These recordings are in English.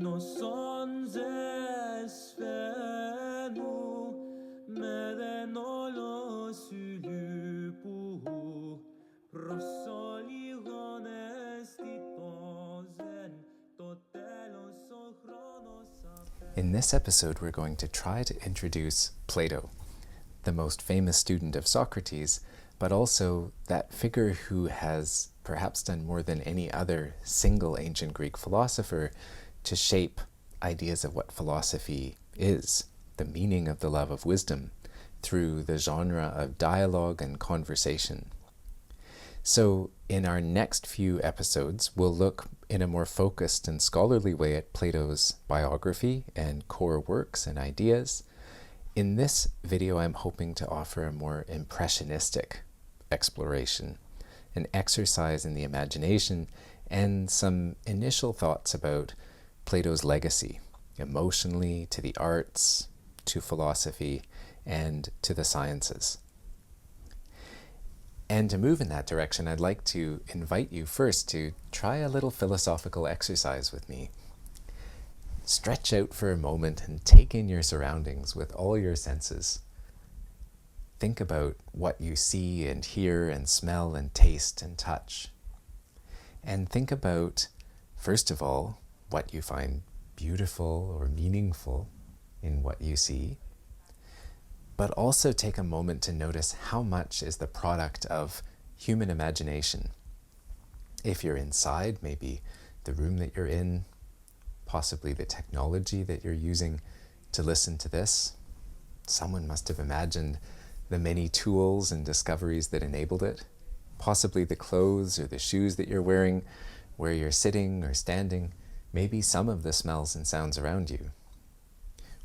no son zesfenu meden olo sulupu prosoli honestitozen totelos ochronos. In this episode, we're going to try to introduce Plato, the most famous student of Socrates, but also that figure who has perhaps done more than any other single ancient Greek philosopher to shape ideas of what philosophy is, the meaning of the love of wisdom, through the genre of dialogue and conversation. So in our next few episodes, we'll look in a more focused and scholarly way at Plato's biography and core works and ideas. In this video, I'm hoping to offer a more impressionistic exploration, an exercise in the imagination, and some initial thoughts about Plato's legacy, emotionally, to the arts, to philosophy, and to the sciences. And to move in that direction, I'd like to invite you first to try a little philosophical exercise with me. Stretch out for a moment and take in your surroundings with all your senses. Think about what you see and hear and smell and taste and touch. And think about, first of all, what you find beautiful or meaningful in what you see. But also take a moment to notice how much is the product of human imagination. If you're inside, maybe the room that you're in, possibly the technology that you're using to listen to this. Someone must have imagined the many tools and discoveries that enabled it. Possibly the clothes or the shoes that you're wearing, where you're sitting or standing, maybe some of the smells and sounds around you.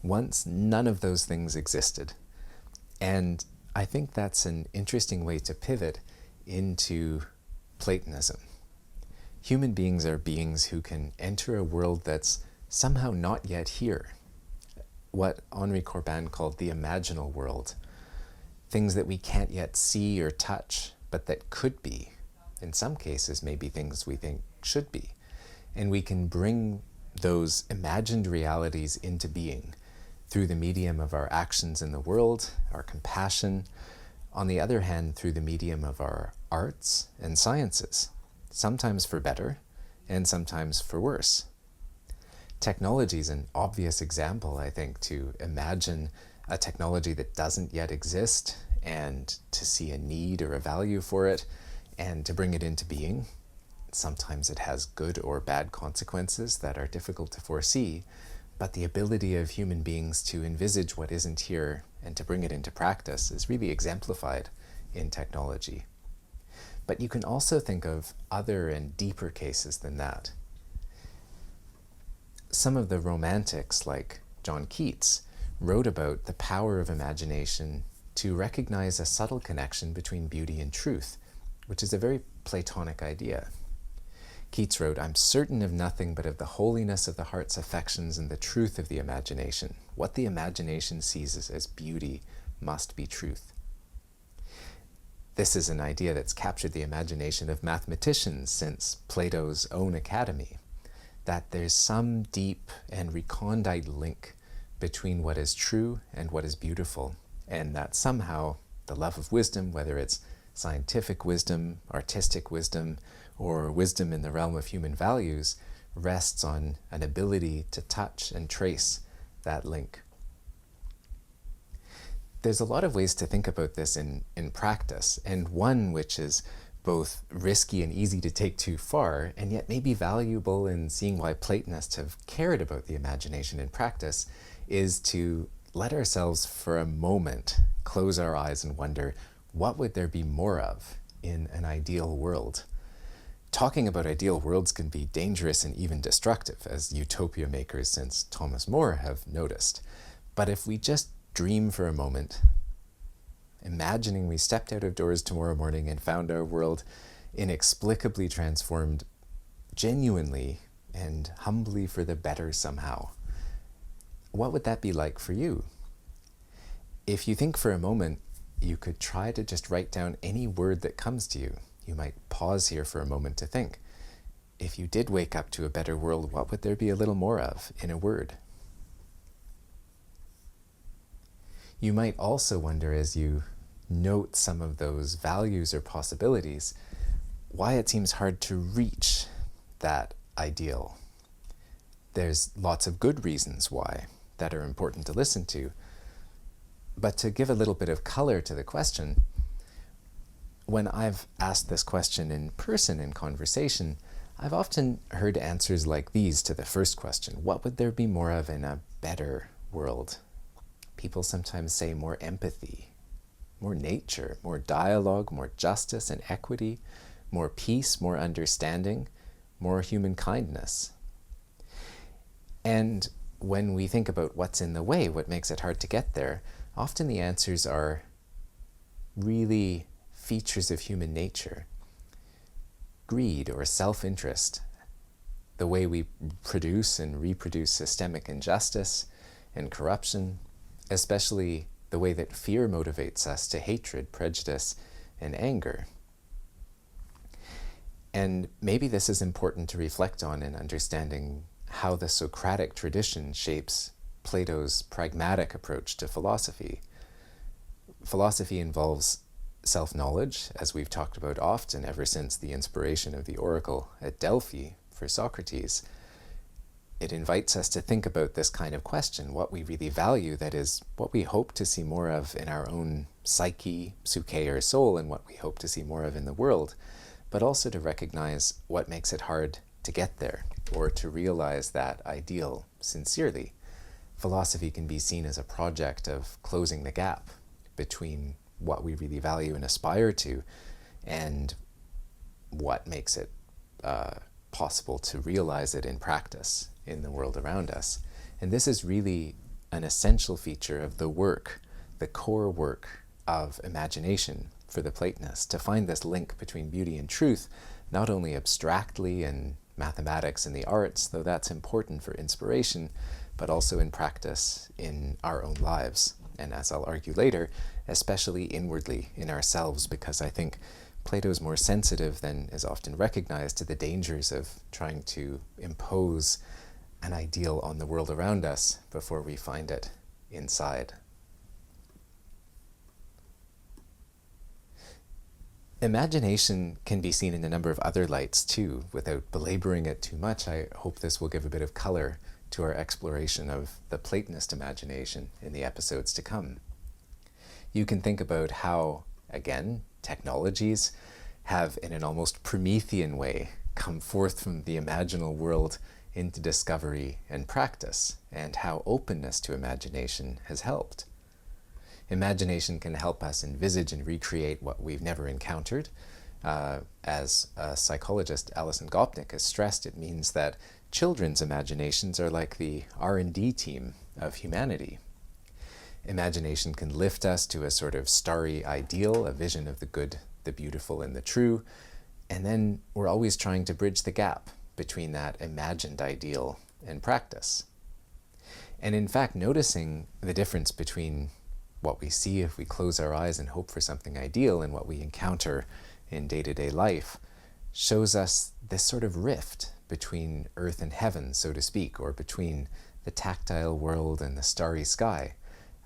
Once, none of those things existed. And I think that's an interesting way to pivot into Platonism. Human beings are beings who can enter a world that's somehow not yet here. What Henri Corbin called the imaginal world. Things that we can't yet see or touch, but that could be. In some cases, maybe things we think should be. And we can bring those imagined realities into being through the medium of our actions in the world, our compassion, on the other hand, through the medium of our arts and sciences, sometimes for better and sometimes for worse. Technology is an obvious example, I think, to imagine a technology that doesn't yet exist and to see a need or a value for it and to bring it into being. Sometimes it has good or bad consequences that are difficult to foresee, but the ability of human beings to envisage what isn't here and to bring it into practice is really exemplified in technology. But you can also think of other and deeper cases than that. Some of the romantics, like John Keats, wrote about the power of imagination to recognize a subtle connection between beauty and truth, which is a very Platonic idea. Keats wrote, "I'm certain of nothing but of the holiness of the heart's affections and the truth of the imagination. What the imagination sees as beauty must be truth." This is an idea that's captured the imagination of mathematicians since Plato's own academy, that there's some deep and recondite link between what is true and what is beautiful, and that somehow the love of wisdom, whether it's scientific wisdom, artistic wisdom, or wisdom in the realm of human values, rests on an ability to touch and trace that link. There's a lot of ways to think about this in practice, and one which is both risky and easy to take too far, and yet may be valuable in seeing why Platonists have cared about the imagination in practice, is to let ourselves for a moment close our eyes and wonder, what would there be more of in an ideal world? Talking about ideal worlds can be dangerous and even destructive, as utopia makers since Thomas More have noticed. But if we just dream for a moment, imagining we stepped out of doors tomorrow morning and found our world inexplicably transformed, genuinely and humbly for the better somehow, what would that be like for you? If you think for a moment, you could try to just write down any word that comes to you. You might pause here for a moment to think. if you did wake up to a better world, what would there be a little more of in a word? You might also wonder, as you note some of those values or possibilities, why it seems hard to reach that ideal. There's lots of good reasons why that are important to listen to. But to give a little bit of color to the question, when I've asked this question in person in conversation, I've often heard answers like these to the first question: what would there be more of in a better world? People sometimes say more empathy, more nature, more dialogue, more justice and equity, more peace, more understanding, more human kindness. And when we think about what's in the way, what makes it hard to get there, often the answers are really features of human nature. Greed or self-interest, the way we produce and reproduce systemic injustice and corruption, especially the way that fear motivates us to hatred, prejudice, and anger. And maybe this is important to reflect on in understanding how the Socratic tradition shapes Plato's pragmatic approach to philosophy. Philosophy involves self-knowledge, as we've talked about often ever since the inspiration of the oracle at Delphi for Socrates. It invites us to think about this kind of question, what we really value, that is, what we hope to see more of in our own psyche, psyche or soul, and what we hope to see more of in the world, but also to recognize what makes it hard to get there, or to realize that ideal sincerely. Philosophy can be seen as a project of closing the gap between what we really value and aspire to and what makes it possible to realize it in practice in the world around us. And this is really an essential feature of the work, the core work of imagination for the Platonists, to find this link between beauty and truth, not only abstractly in mathematics and the arts, though that's important for inspiration, but also in practice in our own lives. And as I'll argue later, especially inwardly in ourselves, because I think Plato's more sensitive than is often recognized to the dangers of trying to impose an ideal on the world around us before we find it inside. Imagination can be seen in a number of other lights too. Without belaboring it too much, I hope this will give a bit of color to our exploration of the Platonist imagination in the episodes to come. You can think about how, again, technologies have, in an almost Promethean way, come forth from the imaginal world into discovery and practice, and how openness to imagination has helped. Imagination can help us envisage and recreate what we've never encountered. As a psychologist, Alison Gopnik, has stressed, it means that children's imaginations are like the R&D team of humanity. Imagination can lift us to a sort of starry ideal, a vision of the good, the beautiful, and the true, and then we're always trying to bridge the gap between that imagined ideal and practice. And in fact, noticing the difference between what we see if we close our eyes and hope for something ideal and what we encounter in day-to-day life shows us this sort of rift between earth and heaven, so to speak, or between the tactile world and the starry sky,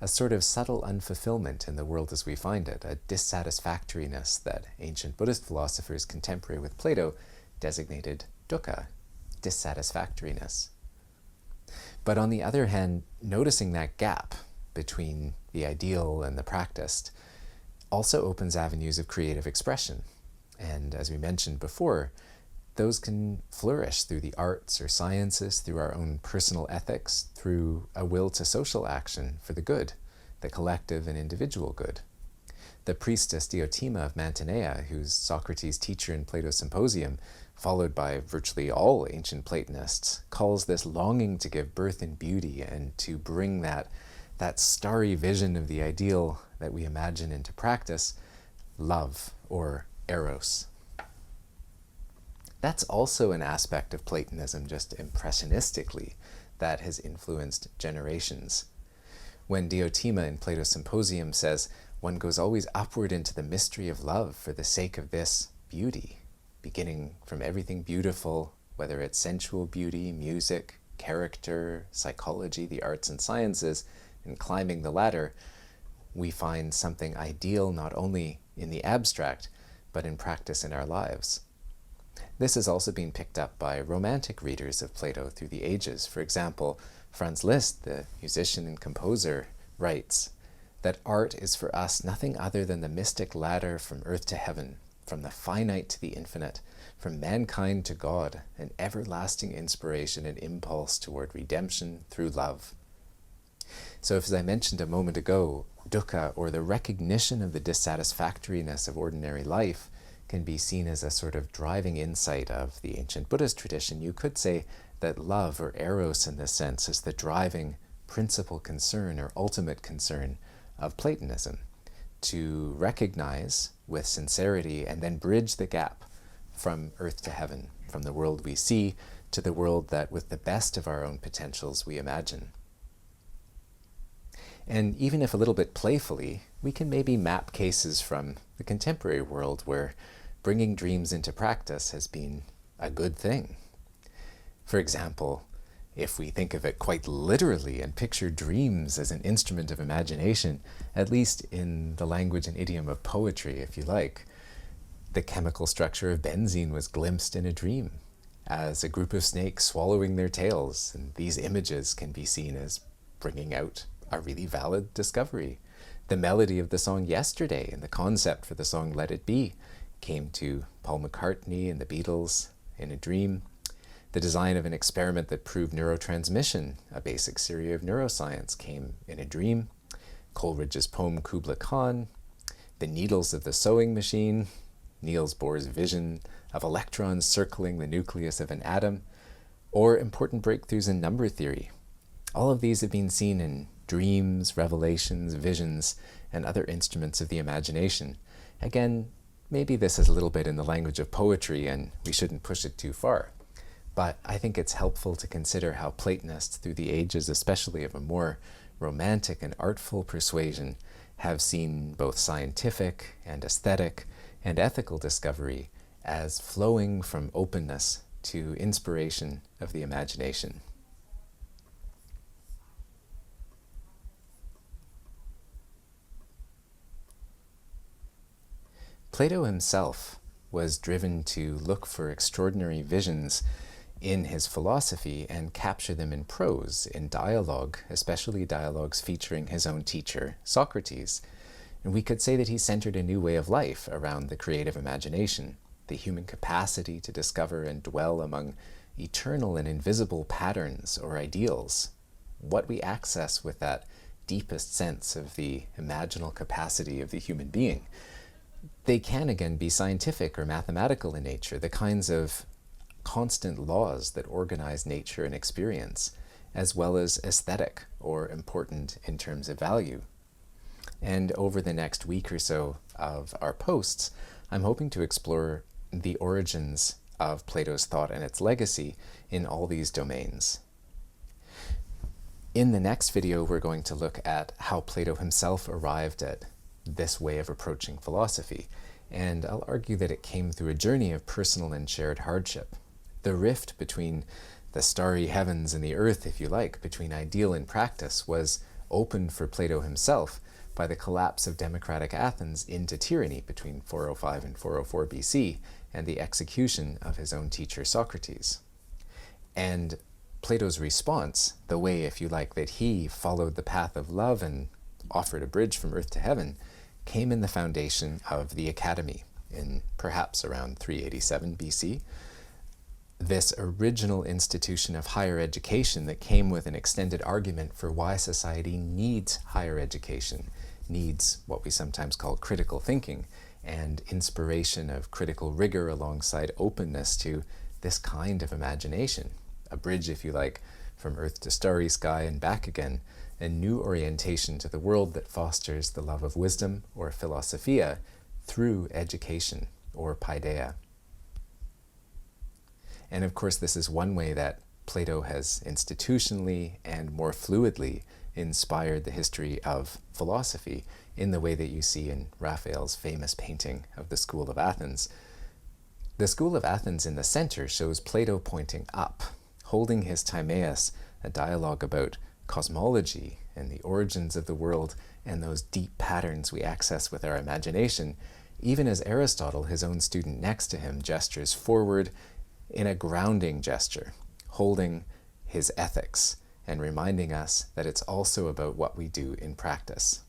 a sort of subtle unfulfillment in the world as we find it, a dissatisfactoriness that ancient Buddhist philosophers contemporary with Plato designated dukkha, dissatisfactoriness. But on the other hand, noticing that gap between the ideal and the practiced also opens avenues of creative expression. And as we mentioned before, those can flourish through the arts or sciences, through our own personal ethics, through a will to social action for the good, the collective and individual good. The priestess Diotima of Mantinea, who's Socrates' teacher in Plato's Symposium, followed by virtually all ancient Platonists, calls this longing to give birth in beauty and to bring that starry vision of the ideal that we imagine into practice, love, or eros. That's also an aspect of Platonism, just impressionistically, that has influenced generations. When Diotima in Plato's Symposium says, one goes always upward into the mystery of love for the sake of this beauty, beginning from everything beautiful whether it's sensual beauty, music, character, psychology, the arts and sciences, and climbing the ladder, we find something ideal not only in the abstract, but in practice in our lives. This has also been picked up by romantic readers of Plato through the ages. For example, Franz Liszt, the musician and composer, writes that art is for us nothing other than the mystic ladder from earth to heaven, from the finite to the infinite, from mankind to God, an everlasting inspiration and impulse toward redemption through love. So as I mentioned a moment ago, dukkha, or the recognition of the dissatisfactoriness of ordinary life, can be seen as a sort of driving insight of the ancient Buddhist tradition. You could say that love, or eros in this sense, is the driving principal concern or ultimate concern of Platonism, to recognize with sincerity and then bridge the gap from earth to heaven, from the world we see to the world that with the best of our own potentials we imagine. And even if a little bit playfully, we can maybe map cases from the contemporary world where bringing dreams into practice has been a good thing. For example, if we think of it quite literally and picture dreams as an instrument of imagination, at least in the language and idiom of poetry, if you like, the chemical structure of benzene was glimpsed in a dream as a group of snakes swallowing their tails, and these images can be seen as bringing out a really valid discovery. The melody of the song Yesterday and the concept for the song Let It Be came to Paul McCartney and the Beatles in a dream. The design of an experiment that proved neurotransmission, a basic theory of neuroscience, came in a dream. Coleridge's poem Kubla Khan, the needles of the sewing machine, Niels Bohr's vision of electrons circling the nucleus of an atom, or important breakthroughs in number theory. All of these have been seen in dreams, revelations, visions, and other instruments of the imagination. Again, maybe this is a little bit in the language of poetry and we shouldn't push it too far. But I think it's helpful to consider how Platonists, through the ages especially of a more romantic and artful persuasion, have seen both scientific and aesthetic and ethical discovery as flowing from openness to inspiration of the imagination. Plato himself was driven to look for extraordinary visions in his philosophy and capture them in prose, in dialogue, especially dialogues featuring his own teacher, Socrates. And we could say that he centered a new way of life around the creative imagination, the human capacity to discover and dwell among eternal and invisible patterns or ideals, what we access with that deepest sense of the imaginal capacity of the human being. They can again be scientific or mathematical in nature, the kinds of constant laws that organize nature and experience, as well as aesthetic or important in terms of value. And over the next week or so of our posts, I'm hoping to explore the origins of Plato's thought and its legacy in all these domains. In the next video, we're going to look at how Plato himself arrived at this way of approaching philosophy, and I'll argue that it came through a journey of personal and shared hardship. The rift between the starry heavens and the earth, if you like, between ideal and practice, was opened for Plato himself by the collapse of democratic Athens into tyranny between 405 and 404 BC and the execution of his own teacher Socrates. And Plato's response, the way, if you like, that he followed the path of love and offered a bridge from earth to heaven, came in the foundation of the Academy in perhaps around 387 BC. This original institution of higher education that came with an extended argument for why society needs higher education, needs what we sometimes call critical thinking, and inspiration of critical rigor alongside openness to this kind of imagination. A bridge, if you like, from earth to starry sky and back again, a new orientation to the world that fosters the love of wisdom, or philosophia, through education, or paideia. And of course, this is one way that Plato has institutionally and more fluidly inspired the history of philosophy in the way that you see in Raphael's famous painting of the School of Athens. The school of Athens in the center shows Plato pointing up, holding his Timaeus, a dialogue about cosmology and the origins of the world and those deep patterns we access with our imagination, even as Aristotle, his own student next to him, gestures forward in a grounding gesture, holding his ethics and reminding us that it's also about what we do in practice.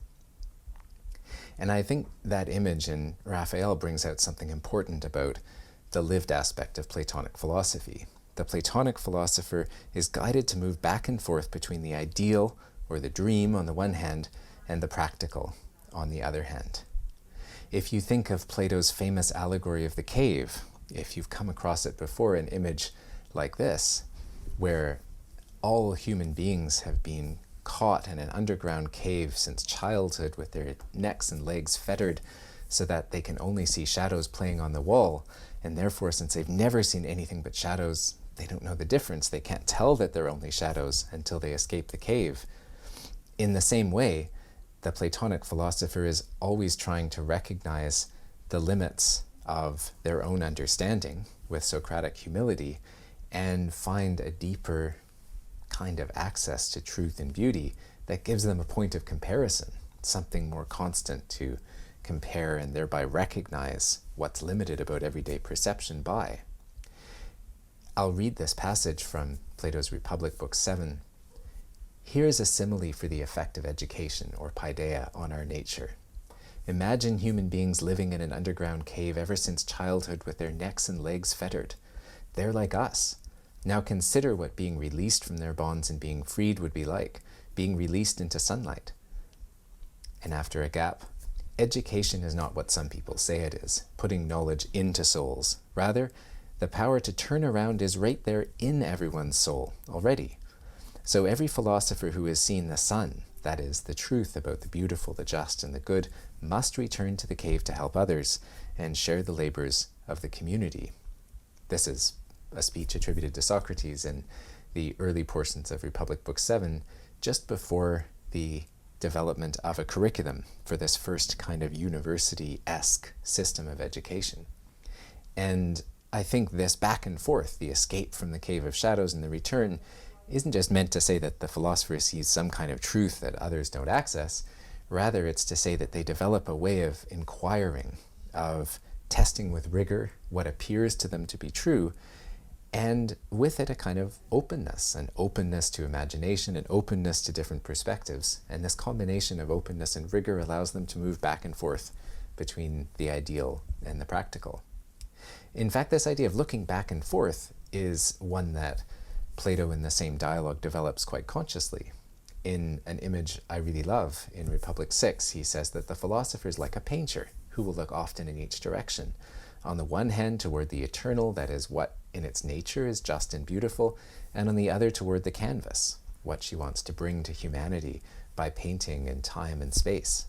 And I think that image in Raphael brings out something important about the lived aspect of Platonic philosophy. The Platonic philosopher is guided to move back and forth between the ideal or the dream on the one hand and the practical on the other hand. If you think of Plato's famous allegory of the cave, if you've come across it before, an image like this, where all human beings have been caught in an underground cave since childhood with their necks and legs fettered so that they can only see shadows playing on the wall, and therefore, since they've never seen anything but shadows, they don't know the difference. They can't tell that they're only shadows until they escape the cave. In the same way, the Platonic philosopher is always trying to recognize the limits of their own understanding with Socratic humility and find a deeper kind of access to truth and beauty that gives them a point of comparison, something more constant to compare and thereby recognize what's limited about everyday perception by. I'll read this passage from Plato's Republic, Book 7. Here is a simile for the effect of education, or paideia, on our nature. Imagine human beings living in an underground cave ever since childhood with their necks and legs fettered. They're like us. Now consider what being released from their bonds and being freed would be like, being released into sunlight. And after a gap, education is not what some people say it is, putting knowledge into souls. Rather, the power to turn around is right there in everyone's soul already. So every philosopher who has seen the sun, that is, the truth about the beautiful, the just, and the good, must return to the cave to help others and share the labors of the community. This is a speech attributed to Socrates in the early portions of Republic Book 7, just before the development of a curriculum for this first kind of university-esque system of education. And I think this back and forth, the escape from the cave of shadows and the return, isn't just meant to say that the philosopher sees some kind of truth that others don't access. Rather, it's to say that they develop a way of inquiring, of testing with rigor what appears to them to be true, and with it a kind of openness, an openness to imagination, an openness to different perspectives. And this combination of openness and rigor allows them to move back and forth between the ideal and the practical. In fact, this idea of looking back and forth is one that Plato in the same dialogue develops quite consciously. In an image I really love, in Republic 6, he says that the philosopher is like a painter who will look often in each direction. On the one hand toward the eternal, that is what in its nature is just and beautiful, and on the other toward the canvas, what she wants to bring to humanity by painting in time and space.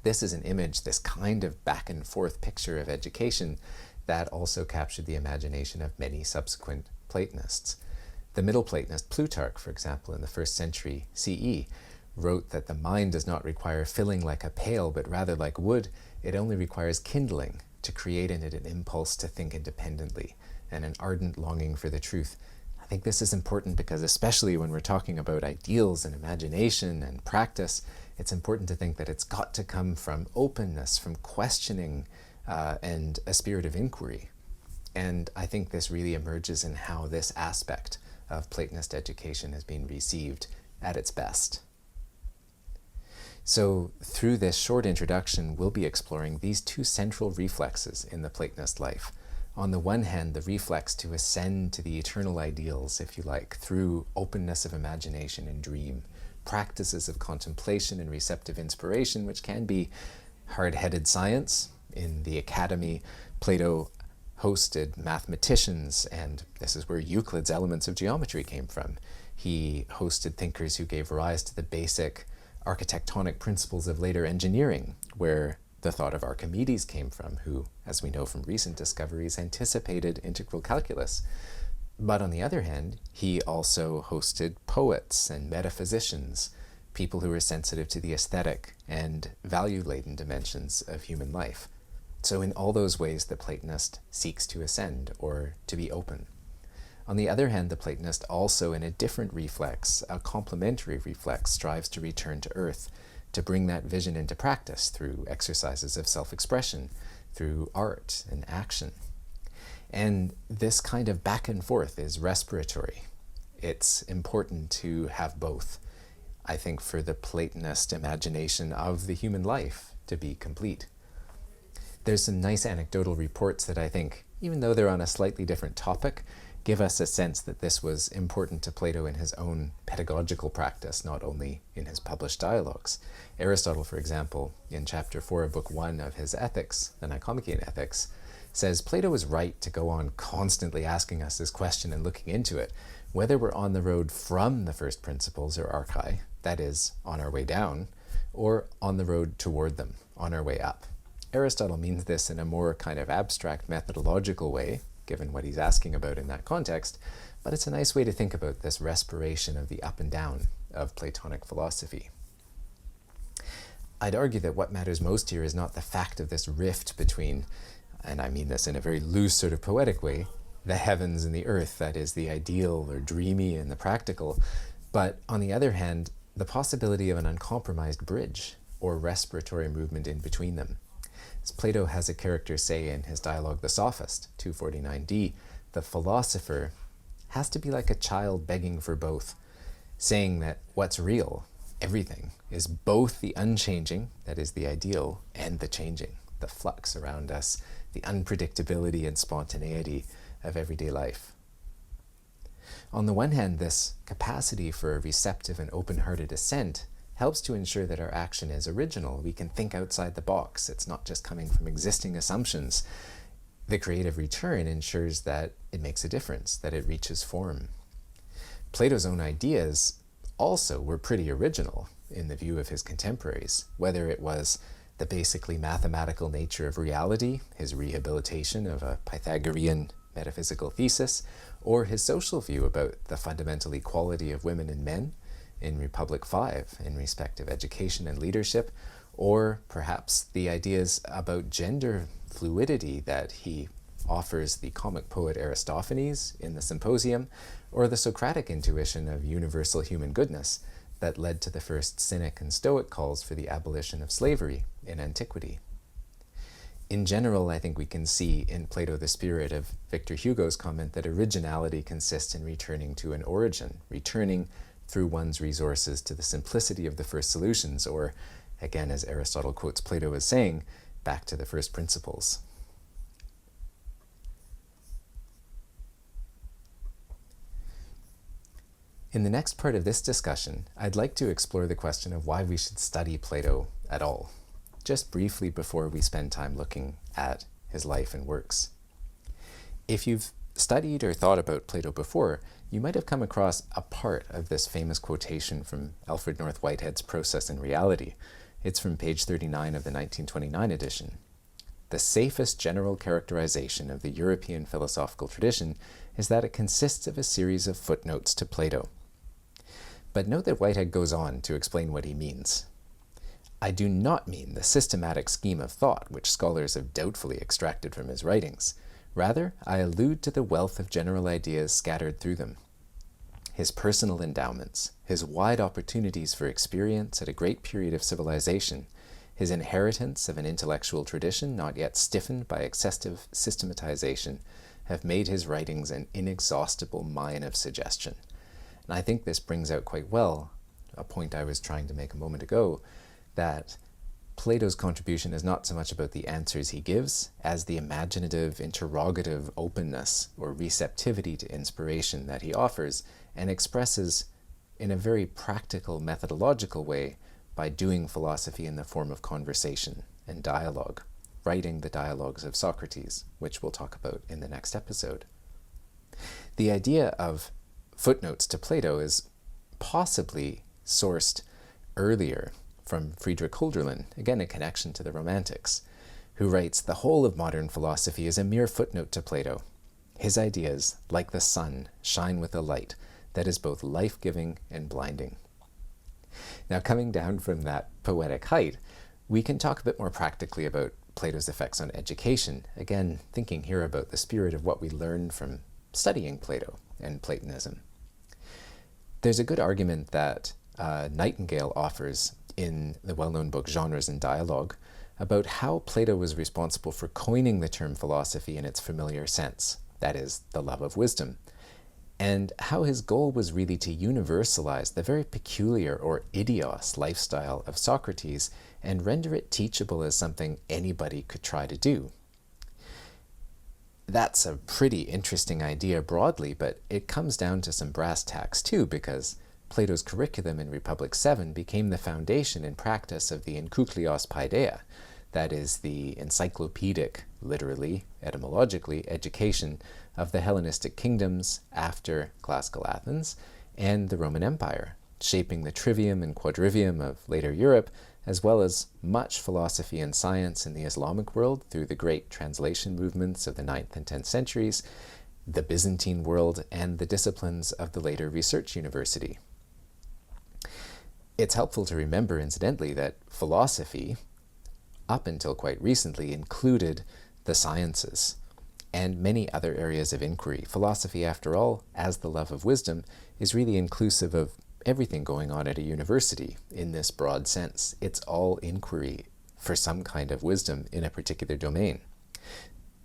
This is an image, this kind of back and forth picture of education that also captured the imagination of many subsequent Platonists. The Middle Platonist Plutarch, for example, in the 1st century CE, wrote that the mind does not require filling like a pail, but rather like wood. It only requires kindling to create in it an impulse to think independently and an ardent longing for the truth. I think this is important because, especially when we're talking about ideals and imagination and practice, it's important to think that it's got to come from openness, from questioning, and a spirit of inquiry. And I think this really emerges in how this aspect of Platonist education has been received at its best. So through this short introduction, we'll be exploring these two central reflexes in the Platonist life. On the one hand, the reflex to ascend to the eternal ideals, if you like, through openness of imagination and dream, practices of contemplation and receptive inspiration, which can be hard-headed science. In the academy, Plato hosted mathematicians, and this is where Euclid's Elements of Geometry came from. He hosted thinkers who gave rise to the basic architectonic principles of later engineering, where the thought of Archimedes came from, who, as we know from recent discoveries, anticipated integral calculus. But on the other hand, he also hosted poets and metaphysicians, people who were sensitive to the aesthetic and value-laden dimensions of human life. So in all those ways, the Platonist seeks to ascend or to be open. On the other hand, the Platonist also, in a different reflex, a complementary reflex, strives to return to earth, to bring that vision into practice through exercises of self-expression, through art and action. And this kind of back and forth is respiratory. It's important to have both, I think, for the Platonist imagination of the human life to be complete. There's some nice anecdotal reports that I think, even though they're on a slightly different topic, give us a sense that this was important to Plato in his own pedagogical practice, not only in his published dialogues. Aristotle, for example, in chapter 4 of book 1 of his Ethics, the Nicomachean Ethics, says Plato was right to go on constantly asking us this question and looking into it, whether we're on the road from the first principles or archai, that is, on our way down, or on the road toward them, on our way up. Aristotle means this in a more kind of abstract methodological way, given what he's asking about in that context, but it's a nice way to think about this respiration of the up and down of Platonic philosophy. I'd argue that what matters most here is not the fact of this rift between, and I mean this in a very loose sort of poetic way, the heavens and the earth, that is the ideal or dreamy and the practical, but on the other hand, the possibility of an uncompromised bridge or respiratory movement in between them. As Plato has a character say in his dialogue The Sophist, 249d, the philosopher has to be like a child begging for both, saying that what's real, everything, is both the unchanging, that is the ideal, and the changing, the flux around us, the unpredictability and spontaneity of everyday life. On the one hand, this capacity for a receptive and open-hearted assent helps to ensure that our action is original. We can think outside the box. It's not just coming from existing assumptions. The creative return ensures that it makes a difference, that it reaches form. Plato's own ideas also were pretty original in the view of his contemporaries, whether it was the basically mathematical nature of reality, his rehabilitation of a Pythagorean metaphysical thesis, or his social view about the fundamental equality of women and men in Republic 5 in respect of education and leadership, or perhaps the ideas about gender fluidity that he offers the comic poet Aristophanes in the Symposium, or the Socratic intuition of universal human goodness that led to the first Cynic and Stoic calls for the abolition of slavery in antiquity. In general, I think we can see in Plato the spirit of Victor Hugo's comment that originality consists in returning to an origin, returning through one's resources to the simplicity of the first solutions, or, again, as Aristotle quotes Plato as saying, back to the first principles. In the next part of this discussion, I'd like to explore the question of why we should study Plato at all, just briefly before we spend time looking at his life and works. If you've studied or thought about Plato before, you might have come across a part of this famous quotation from Alfred North Whitehead's Process and Reality. It's from page 39 of the 1929 edition. The safest general characterization of the European philosophical tradition is that it consists of a series of footnotes to Plato. But note that Whitehead goes on to explain what he means. I do not mean the systematic scheme of thought which scholars have doubtfully extracted from his writings. Rather, I allude to the wealth of general ideas scattered through them. His personal endowments, his wide opportunities for experience at a great period of civilization, his inheritance of an intellectual tradition not yet stiffened by excessive systematization, have made his writings an inexhaustible mine of suggestion. And I think this brings out quite well a point I was trying to make a moment ago, that Plato's contribution is not so much about the answers he gives as the imaginative, interrogative openness or receptivity to inspiration that he offers and expresses in a very practical, methodological way by doing philosophy in the form of conversation and dialogue, writing the dialogues of Socrates, which we'll talk about in the next episode. The idea of footnotes to Plato is possibly sourced earlier from Friedrich Hölderlin, again a connection to the Romantics, who writes, "The whole of modern philosophy is a mere footnote to Plato. His ideas, like the sun, shine with a light that is both life-giving and blinding." Now, coming down from that poetic height, we can talk a bit more practically about Plato's effects on education, again thinking here about the spirit of what we learn from studying Plato and Platonism. There's a good argument that Nightingale offers in the well-known book Genres and Dialogue about how Plato was responsible for coining the term philosophy in its familiar sense, that is, the love of wisdom, and how his goal was really to universalize the very peculiar or idios lifestyle of Socrates and render it teachable as something anybody could try to do. That's a pretty interesting idea broadly, but it comes down to some brass tacks too, because Plato's curriculum in Republic 7 became the foundation in practice of the enkyklaios paideia, that is, the encyclopedic, literally, etymologically, education of the Hellenistic kingdoms after classical Athens and the Roman Empire, shaping the trivium and quadrivium of later Europe, as well as much philosophy and science in the Islamic world through the great translation movements of the 9th and 10th centuries, the Byzantine world, and the disciplines of the later research university. It's helpful to remember, incidentally, that philosophy, up until quite recently, included the sciences and many other areas of inquiry. Philosophy, after all, as the love of wisdom, is really inclusive of everything going on at a university in this broad sense. It's all inquiry for some kind of wisdom in a particular domain.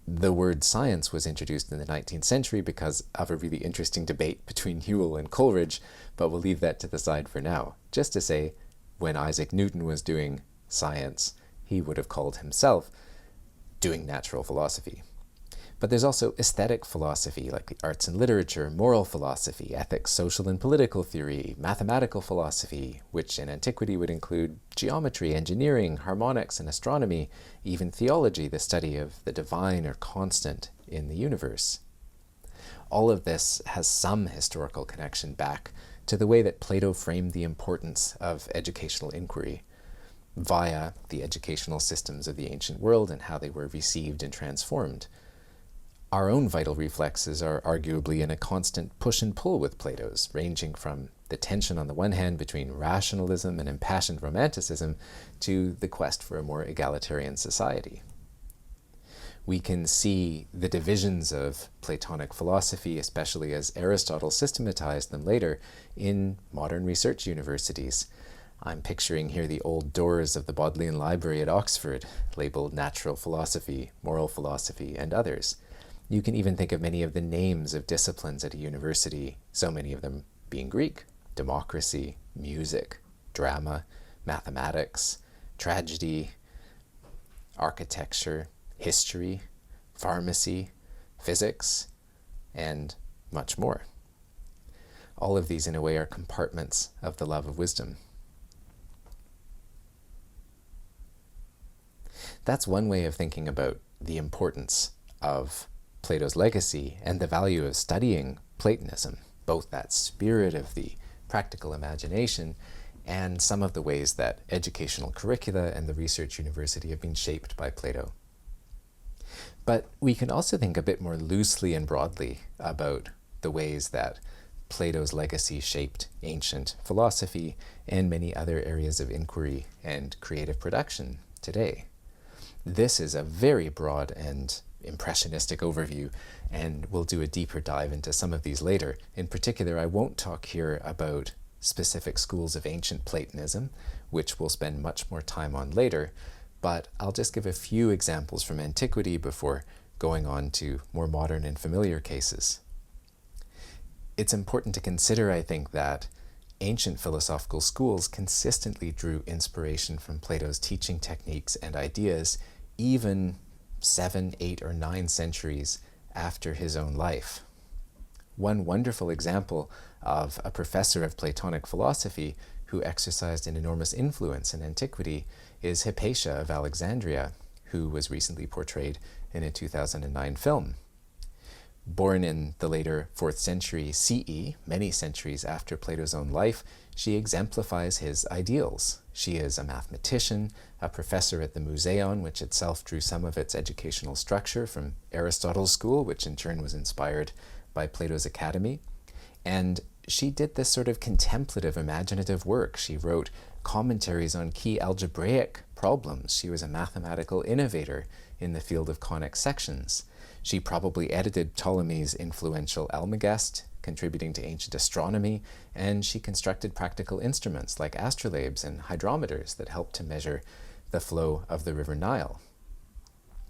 The word science was introduced in the 19th century because of a really interesting debate between Whewell and Coleridge, but we'll leave that to the side for now. Just to say, when Isaac Newton was doing science, he would have called himself doing natural philosophy. But there's also aesthetic philosophy, like the arts and literature, moral philosophy, ethics, social and political theory, mathematical philosophy, which in antiquity would include geometry, engineering, harmonics, and astronomy, even theology, the study of the divine or constant in the universe. All of this has some historical connection back to the way that Plato framed the importance of educational inquiry via the educational systems of the ancient world and how they were received and transformed. Our own vital reflexes are arguably in a constant push and pull with Plato's, ranging from the tension on the one hand between rationalism and impassioned romanticism to the quest for a more egalitarian society. We can see the divisions of Platonic philosophy, especially as Aristotle systematized them later, in modern research universities. I'm picturing here the old doors of the Bodleian Library at Oxford, labeled natural philosophy, moral philosophy, and others. You can even think of many of the names of disciplines at a university, so many of them being Greek: democracy, music, drama, mathematics, tragedy, architecture, history, pharmacy, physics, and much more. All of these, in a way, are compartments of the love of wisdom. That's one way of thinking about the importance of Plato's legacy and the value of studying Platonism, both that spirit of the practical imagination and some of the ways that educational curricula and the research university have been shaped by Plato. But we can also think a bit more loosely and broadly about the ways that Plato's legacy shaped ancient philosophy and many other areas of inquiry and creative production today. This is a very broad and impressionistic overview, and we'll do a deeper dive into some of these later. In particular, I won't talk here about specific schools of ancient Platonism, which we'll spend much more time on later, but I'll just give a few examples from antiquity before going on to more modern and familiar cases. It's important to consider, I think, that ancient philosophical schools consistently drew inspiration from Plato's teaching techniques and ideas, even 7, 8, or 9 centuries after his own life. One wonderful example of a professor of Platonic philosophy who exercised an enormous influence in antiquity is Hypatia of Alexandria, who was recently portrayed in a 2009 film. Born in the later 4th century CE, many centuries after Plato's own life, she exemplifies his ideals. She is a mathematician, a professor at the Museion, which itself drew some of its educational structure from Aristotle's school, which in turn was inspired by Plato's Academy. And she did this sort of contemplative, imaginative work. She wrote commentaries on key algebraic problems. She was a mathematical innovator in the field of conic sections. She probably edited Ptolemy's influential Almagest, contributing to ancient astronomy, and she constructed practical instruments like astrolabes and hydrometers that helped to measure the flow of the river Nile.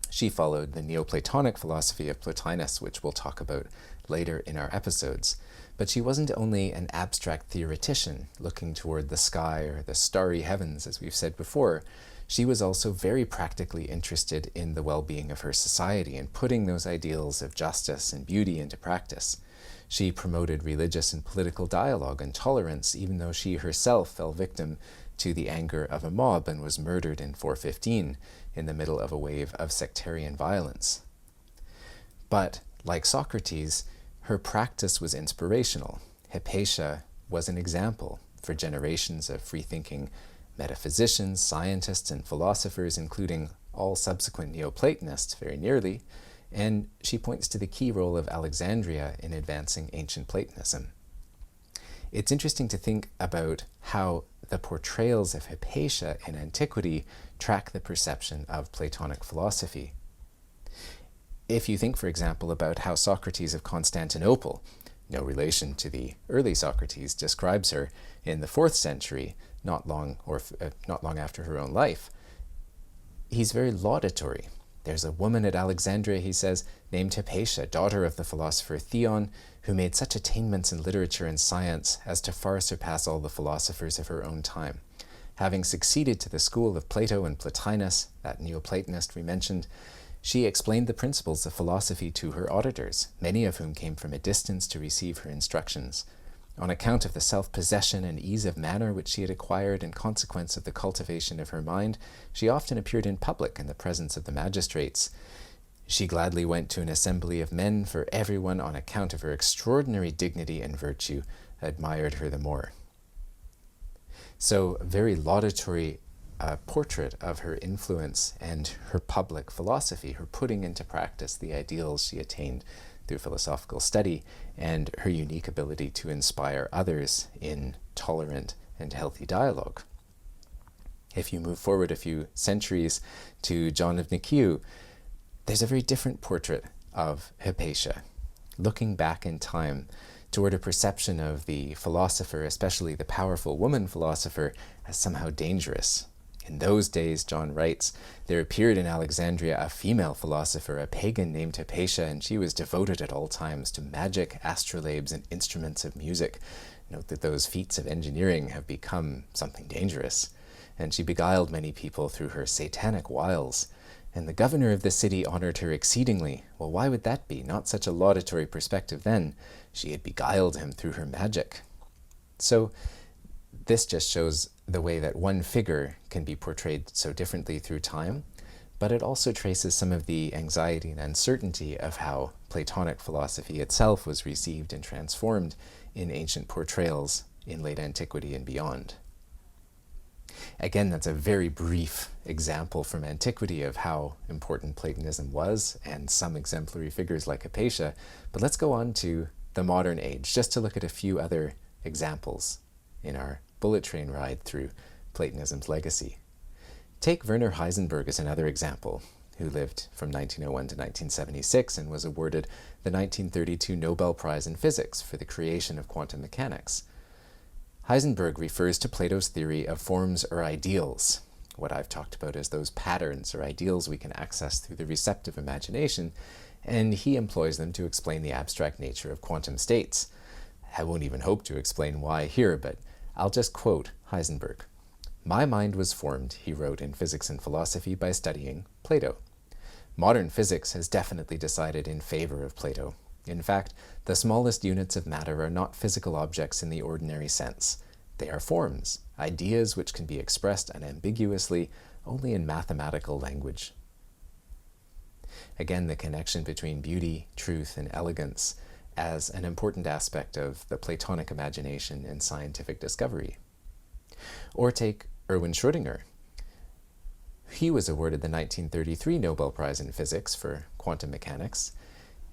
She followed the Neoplatonic philosophy of Plotinus, which we'll talk about later in our episodes. But she wasn't only an abstract theoretician looking toward the sky or the starry heavens, as we've said before. She was also very practically interested in the well-being of her society and putting those ideals of justice and beauty into practice. She promoted religious and political dialogue and tolerance, even though she herself fell victim to the anger of a mob and was murdered in 415 in the middle of a wave of sectarian violence. But, like Socrates, her practice was inspirational. Hypatia was an example for generations of free-thinking metaphysicians, scientists, and philosophers, including all subsequent Neoplatonists very nearly, and she points to the key role of Alexandria in advancing ancient Platonism. It's interesting to think about how the portrayals of Hypatia in antiquity track the perception of Platonic philosophy. If you think, for example, about how Socrates of Constantinople, no relation to the early Socrates, describes her in the 4th century, not long after her own life, he's very laudatory. There's a woman at Alexandria, he says, named Hypatia, daughter of the philosopher Theon, who made such attainments in literature and science as to far surpass all the philosophers of her own time. Having succeeded to the school of Plato and Plotinus, that Neoplatonist we mentioned, she explained the principles of philosophy to her auditors, many of whom came from a distance to receive her instructions. On account of the self-possession and ease of manner which she had acquired in consequence of the cultivation of her mind, she often appeared in public in the presence of the magistrates. She gladly went to an assembly of men, for everyone, on account of her extraordinary dignity and virtue, admired her the more. So, a very laudatory portrait of her influence and her public philosophy, her putting into practice the ideals she attained through philosophical study, and her unique ability to inspire others in tolerant and healthy dialogue. If you move forward a few centuries to John of Nicaea, there's a very different portrait of Hypatia, looking back in time toward a perception of the philosopher, especially the powerful woman philosopher, as somehow dangerous. In those days, John writes, there appeared in Alexandria a female philosopher, a pagan named Hypatia, and she was devoted at all times to magic, astrolabes, and instruments of music. Note that those feats of engineering have become something dangerous. And she beguiled many people through her satanic wiles. And the governor of the city honored her exceedingly. Well, why would that be? Not such a laudatory perspective then. She had beguiled him through her magic. So this just shows the way that one figure can be portrayed so differently through time, but it also traces some of the anxiety and uncertainty of how Platonic philosophy itself was received and transformed in ancient portrayals in late antiquity and beyond. Again, that's a very brief example from antiquity of how important Platonism was and some exemplary figures like Hypatia, but let's go on to the modern age, just to look at a few other examples in our bullet train ride through Platonism's legacy. Take Werner Heisenberg as another example, who lived from 1901 to 1976 and was awarded the 1932 Nobel Prize in Physics for the creation of quantum mechanics. Heisenberg refers to Plato's theory of forms or ideals, what I've talked about as those patterns or ideals we can access through the receptive imagination, and he employs them to explain the abstract nature of quantum states. I won't even hope to explain why here, but I'll just quote Heisenberg. "My mind was formed," he wrote in Physics and Philosophy, "by studying Plato. Modern physics has definitely decided in favor of Plato. In fact, the smallest units of matter are not physical objects in the ordinary sense. They are forms, ideas which can be expressed unambiguously only in mathematical language." Again, the connection between beauty, truth, and elegance as an important aspect of the Platonic imagination and scientific discovery. Or take Erwin Schrödinger. He was awarded the 1933 Nobel Prize in Physics for quantum mechanics,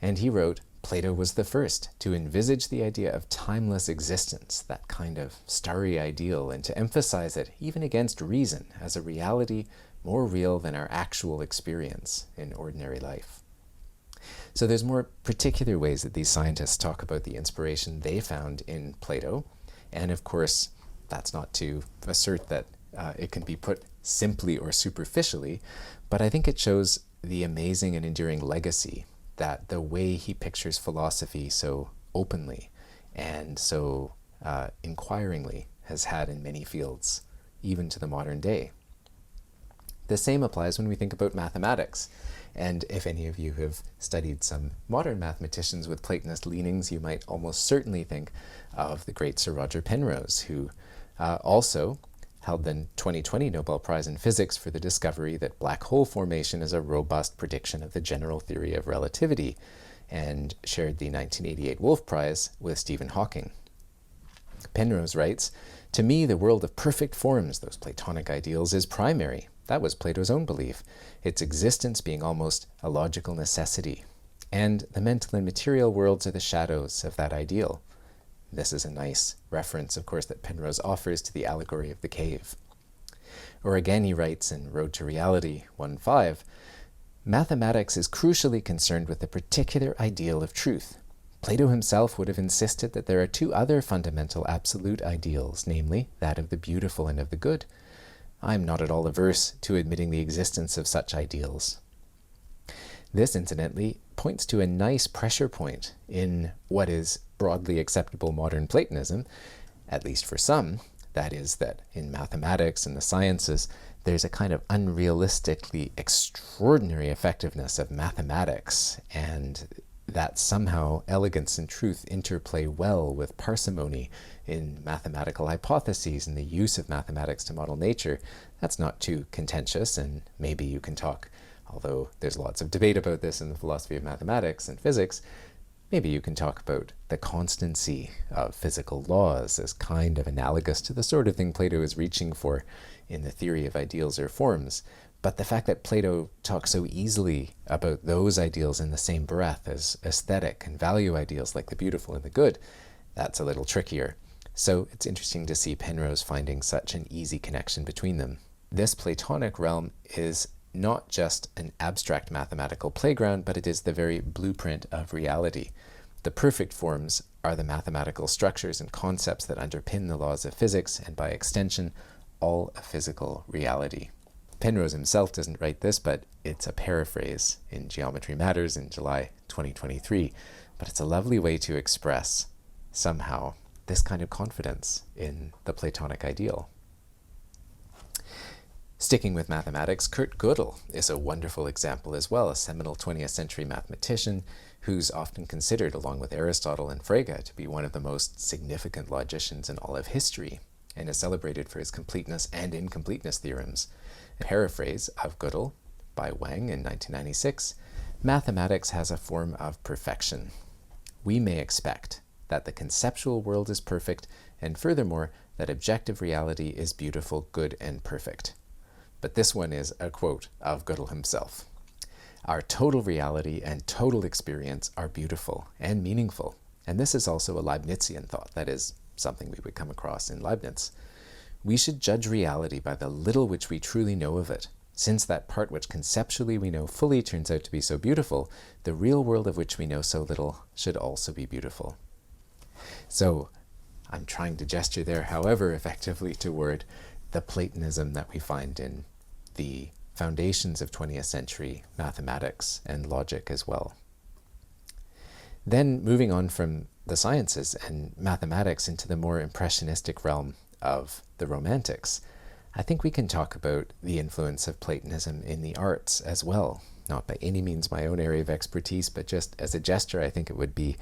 and he wrote, Plato was the first to envisage the idea of timeless existence, that kind of starry ideal, and to emphasize it, even against reason, as a reality more real than our actual experience in ordinary life. So there's more particular ways that these scientists talk about the inspiration they found in Plato, and of course, that's not to assert that it can be put simply or superficially, but I think it shows the amazing and enduring legacy that the way he pictures philosophy so openly and so inquiringly has had in many fields, even to the modern day. The same applies when we think about mathematics. And if any of you have studied some modern mathematicians with Platonist leanings, you might almost certainly think of the great Sir Roger Penrose, who also held the 2020 Nobel Prize in Physics for the discovery that black hole formation is a robust prediction of the general theory of relativity, and shared the 1988 Wolf Prize with Stephen Hawking. Penrose writes, "To me, the world of perfect forms, those Platonic ideals, is primary. That was Plato's own belief, its existence being almost a logical necessity. And the mental and material worlds are the shadows of that ideal." This is a nice reference, of course, that Penrose offers to the allegory of the cave. Or again, he writes in Road to Reality 1.5, "Mathematics is crucially concerned with the particular ideal of truth. Plato himself would have insisted that there are two other fundamental absolute ideals, namely, that of the beautiful and of the good. I am not at all averse to admitting the existence of such ideals." This, incidentally, points to a nice pressure point in what is broadly acceptable modern Platonism, at least for some. That is, that in mathematics and the sciences, there's a kind of unrealistically extraordinary effectiveness of mathematics, and that somehow elegance and truth interplay well with parsimony in mathematical hypotheses and the use of mathematics to model nature. That's not too contentious, and maybe you can talk, although there's lots of debate about this in the philosophy of mathematics and physics, maybe you can talk about the constancy of physical laws as kind of analogous to the sort of thing Plato is reaching for in the theory of ideals or forms. But the fact that Plato talks so easily about those ideals in the same breath as aesthetic and value ideals like the beautiful and the good, that's a little trickier. So it's interesting to see Penrose finding such an easy connection between them. This Platonic realm is not just an abstract mathematical playground, but it is the very blueprint of reality. The perfect forms are the mathematical structures and concepts that underpin the laws of physics, and by extension, all of physical reality. Penrose himself doesn't write this, but it's a paraphrase in Geometry Matters in July 2023. But it's a lovely way to express, somehow, this kind of confidence in the Platonic ideal. Sticking with mathematics, Kurt Gödel is a wonderful example as well, a seminal 20th century mathematician who's often considered, along with Aristotle and Frege, to be one of the most significant logicians in all of history, and is celebrated for his completeness and incompleteness theorems. A paraphrase of Gödel by Wang in 1996, "Mathematics has a form of perfection. We may expect that the conceptual world is perfect, and furthermore, that objective reality is beautiful, good, and perfect." But this one is a quote of Gödel himself. "Our total reality and total experience are beautiful and meaningful." And this is also a Leibnizian thought, that is, something we would come across in Leibniz. "We should judge reality by the little which we truly know of it. Since that part which conceptually we know fully turns out to be so beautiful, the real world of which we know so little should also be beautiful." So I'm trying to gesture there, however effectively, toward the Platonism that we find in the foundations of 20th century mathematics and logic as well. Then moving on from the sciences and mathematics into the more impressionistic realm of the Romantics, I think we can talk about the influence of Platonism in the arts as well. Not by any means my own area of expertise, but just as a gesture I think it would be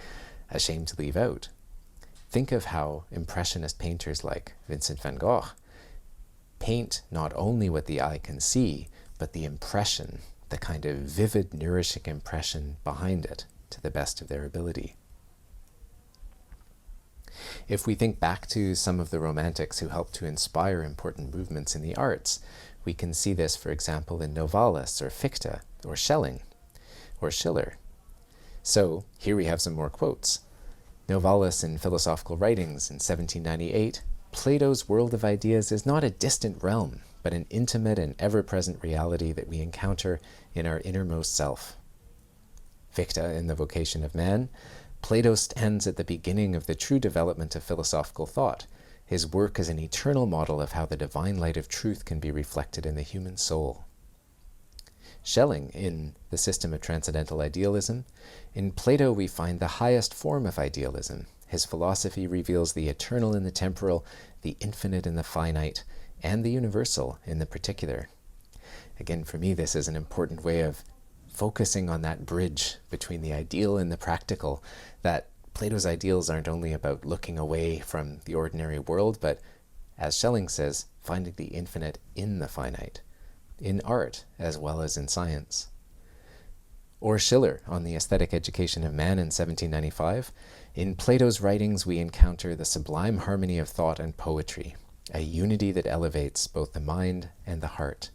a shame to leave out. Think of how Impressionist painters like Vincent van Gogh paint not only what the eye can see, but the impression, the kind of vivid, nourishing impression behind it, to the best of their ability. If we think back to some of the Romantics who helped to inspire important movements in the arts, we can see this, for example, in Novalis or Fichte or Schelling or Schiller. So here we have some more quotes. Novalis in Philosophical Writings in 1798, Plato's world of ideas is not a distant realm, but an intimate and ever-present reality that we encounter in our innermost self. Fichte in The Vocation of Man, Plato stands at the beginning of the true development of philosophical thought. His work is an eternal model of how the divine light of truth can be reflected in the human soul. Schelling in The System of Transcendental Idealism, in Plato we find the highest form of idealism. His philosophy reveals the eternal in the temporal, the infinite in the finite, and the universal in the particular. Again, for me, this is an important way of focusing on that bridge between the ideal and the practical, that Plato's ideals aren't only about looking away from the ordinary world, but, as Schelling says, finding the infinite in the finite, in art as well as in science. Or Schiller on The Aesthetic Education of Man in 1795, in Plato's writings we encounter the sublime harmony of thought and poetry, a unity that elevates both the mind and the heart.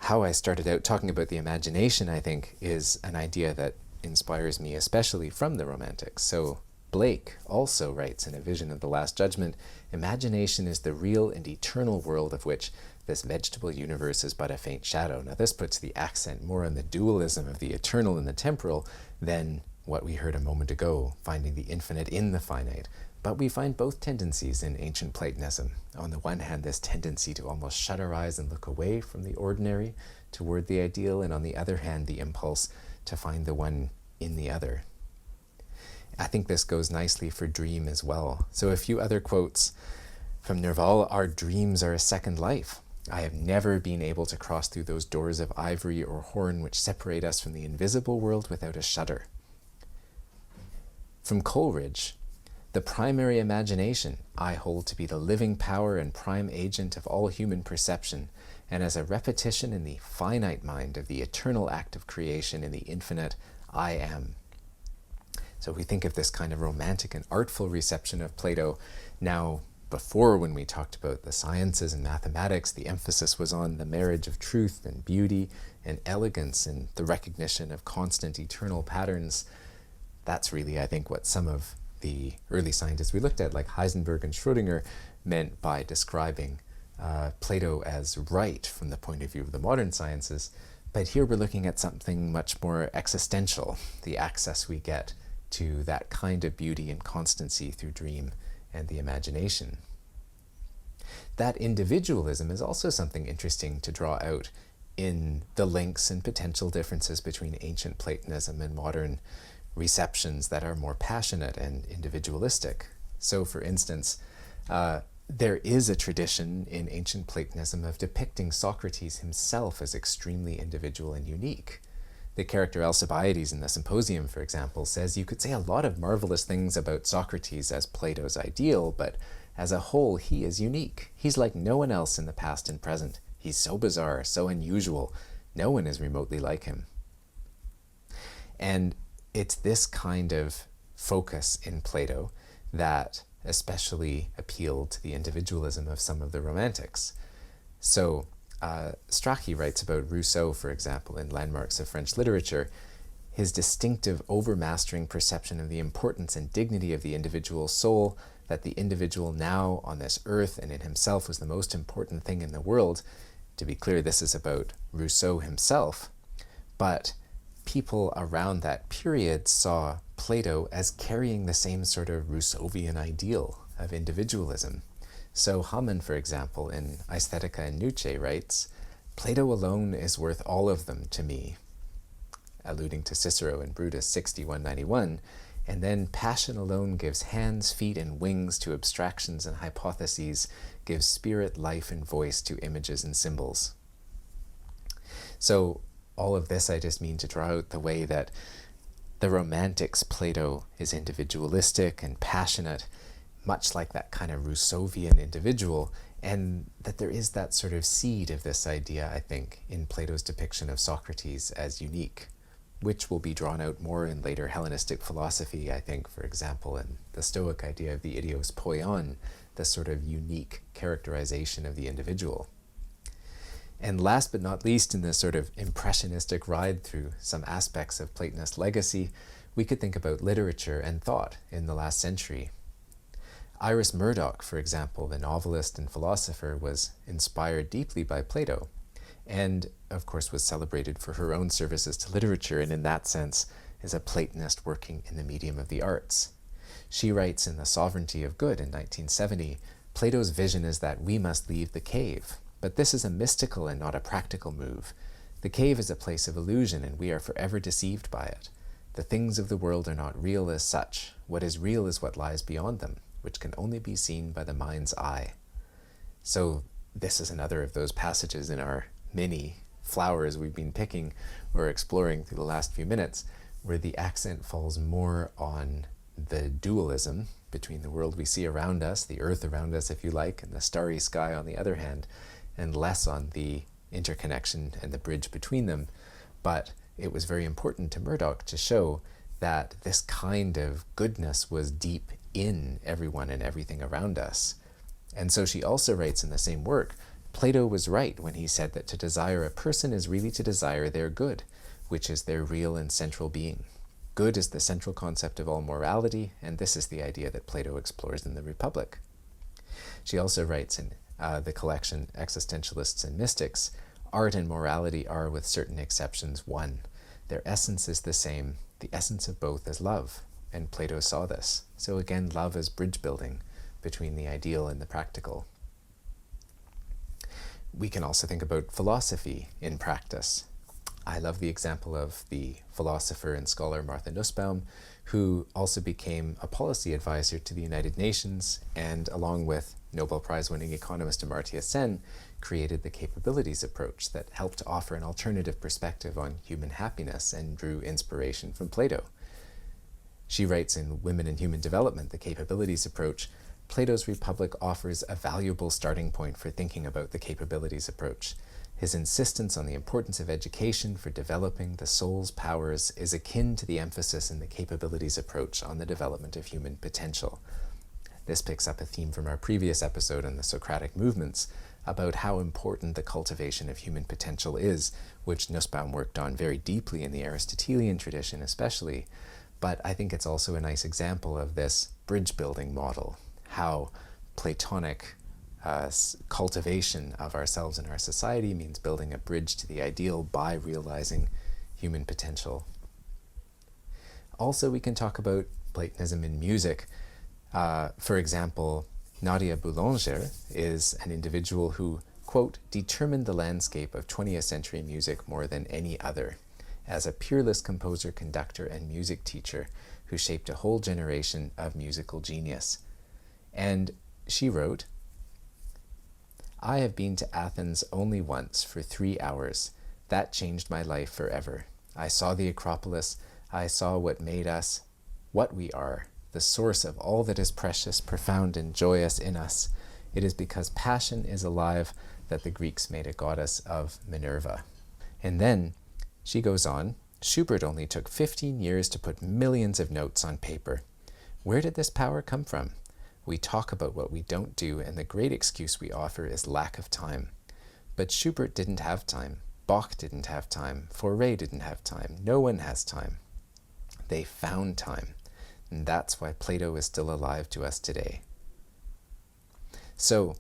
How I started out talking about the imagination, I think, is an idea that inspires me, especially from the Romantics. So Blake also writes in A Vision of the Last Judgment, imagination is the real and eternal world of which this vegetable universe is but a faint shadow. Now this puts the accent more on the dualism of the eternal and the temporal than what we heard a moment ago, finding the infinite in the finite. But we find both tendencies in ancient Platonism. On the one hand, this tendency to almost shut our eyes and look away from the ordinary toward the ideal, and on the other hand, the impulse to find the one in the other. I think this goes nicely for dream as well. So a few other quotes from Nerval. Our dreams are a second life. I have never been able to cross through those doors of ivory or horn which separate us from the invisible world without a shudder. From Coleridge, the primary imagination I hold to be the living power and prime agent of all human perception, and as a repetition in the finite mind of the eternal act of creation in the infinite I am. So we think of this kind of romantic and artful reception of Plato. Now, before, when we talked about the sciences and mathematics, the emphasis was on the marriage of truth and beauty and elegance and the recognition of constant eternal patterns. That's really, I think, what some of the early scientists we looked at, like Heisenberg and Schrödinger, meant by describing Plato as right from the point of view of the modern sciences. But here we're looking at something much more existential, the access we get to that kind of beauty and constancy through dream and the imagination. That individualism is also something interesting to draw out in the links and potential differences between ancient Platonism and modern receptions that are more passionate and individualistic. So, for instance, there is a tradition in ancient Platonism of depicting Socrates himself as extremely individual and unique. The character Alcibiades in the Symposium, for example, says you could say a lot of marvelous things about Socrates as Plato's ideal, but as a whole, he is unique. He's like no one else in the past and present. He's so bizarre, so unusual. No one is remotely like him. And it's this kind of focus in Plato that especially appealed to the individualism of some of the Romantics. So Strachey writes about Rousseau, for example, in Landmarks of French Literature, his distinctive overmastering perception of the importance and dignity of the individual soul, that the individual now on this earth and in himself was the most important thing in the world. To be clear, this is about Rousseau himself, but people around that period saw Plato as carrying the same sort of Rousseauvian ideal of individualism. So Hamann, for example, in Aesthetica and Nuce writes, Plato alone is worth all of them to me, alluding to Cicero in Brutus 6191, and then passion alone gives hands, feet, and wings to abstractions and hypotheses, gives spirit, life, and voice to images and symbols. So all of this I just mean to draw out the way that the Romantics' Plato is individualistic and passionate, much like that kind of Rousseauvian individual, and that there is that sort of seed of this idea, I think, in Plato's depiction of Socrates as unique, which will be drawn out more in later Hellenistic philosophy, I think, for example, in the Stoic idea of the idios poion, the sort of unique characterization of the individual. And last but not least, in this sort of impressionistic ride through some aspects of Platonist legacy, we could think about literature and thought in the last century. Iris Murdoch, for example, the novelist and philosopher, was inspired deeply by Plato, and of course was celebrated for her own services to literature, and in that sense is a Platonist working in the medium of the arts. She writes in The Sovereignty of Good in 1970, Plato's vision is that we must leave the cave, but this is a mystical and not a practical move. The cave is a place of illusion, and we are forever deceived by it. The things of the world are not real as such. What is real is what lies beyond them, which can only be seen by the mind's eye. So this is another of those passages in our mini flowers we've been picking or exploring through the last few minutes, where the accent falls more on the dualism between the world we see around us, the earth around us, if you like, and the starry sky on the other hand, and less on the interconnection and the bridge between them. But it was very important to Murdoch to show that this kind of goodness was deep in everyone and everything around us. And so she also writes in the same work, Plato was right when he said that to desire a person is really to desire their good, which is their real and central being. Good is the central concept of all morality, and this is the idea that Plato explores in the Republic. She also writes in the collection Existentialists and Mystics, art and morality are, with certain exceptions, one. Their essence is the same. The essence of both is love, and Plato saw this. So again, love is bridge building between the ideal and the practical. We can also think about philosophy in practice. I love the example of the philosopher and scholar Martha Nussbaum, who also became a policy advisor to the United Nations, and along with Nobel Prize-winning economist Amartya Sen, created the capabilities approach that helped to offer an alternative perspective on human happiness and drew inspiration from Plato. She writes in Women and Human Development, the capabilities approach, Plato's Republic offers a valuable starting point for thinking about the capabilities approach. His insistence on the importance of education for developing the soul's powers is akin to the emphasis in the capabilities approach on the development of human potential. This picks up a theme from our previous episode on the Socratic movements about how important the cultivation of human potential is, which Nussbaum worked on very deeply in the Aristotelian tradition especially, but I think it's also a nice example of this bridge-building model, how Platonic cultivation of ourselves and our society means building a bridge to the ideal by realizing human potential. Also, we can talk about Platonism in music. For example, Nadia Boulanger is an individual who, quote, determined the landscape of 20th century music more than any other, as a peerless composer, conductor, and music teacher who shaped a whole generation of musical genius. And she wrote, I have been to Athens only once for 3 hours. That changed my life forever. I saw the Acropolis. I saw what made us what we are, the source of all that is precious, profound, and joyous in us. It is because passion is alive that the Greeks made a goddess of Minerva. And then she goes on, Schubert only took 15 years to put millions of notes on paper. Where did this power come from? We talk about what we don't do, and the great excuse we offer is lack of time. But Schubert didn't have time. Bach didn't have time. Fauré didn't have time. No one has time. They found time. And that's why Plato is still alive to us today. So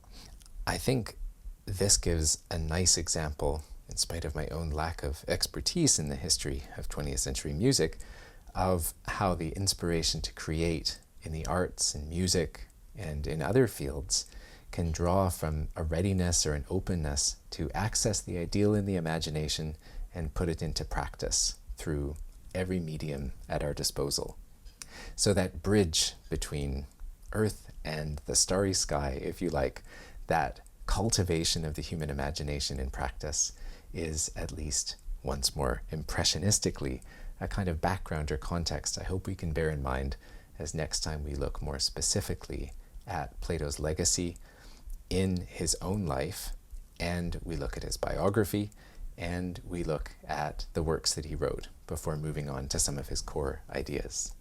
I think this gives a nice example, in spite of my own lack of expertise in the history of 20th century music, of how the inspiration to create in the arts and music and in other fields can draw from a readiness or an openness to access the ideal in the imagination and put it into practice through every medium at our disposal. So that bridge between earth and the starry sky, if you like, that cultivation of the human imagination in practice is, at least once more impressionistically, a kind of background or context I hope we can bear in mind as next time we look more specifically at Plato's legacy in his own life, and we look at his biography, and we look at the works that he wrote before moving on to some of his core ideas.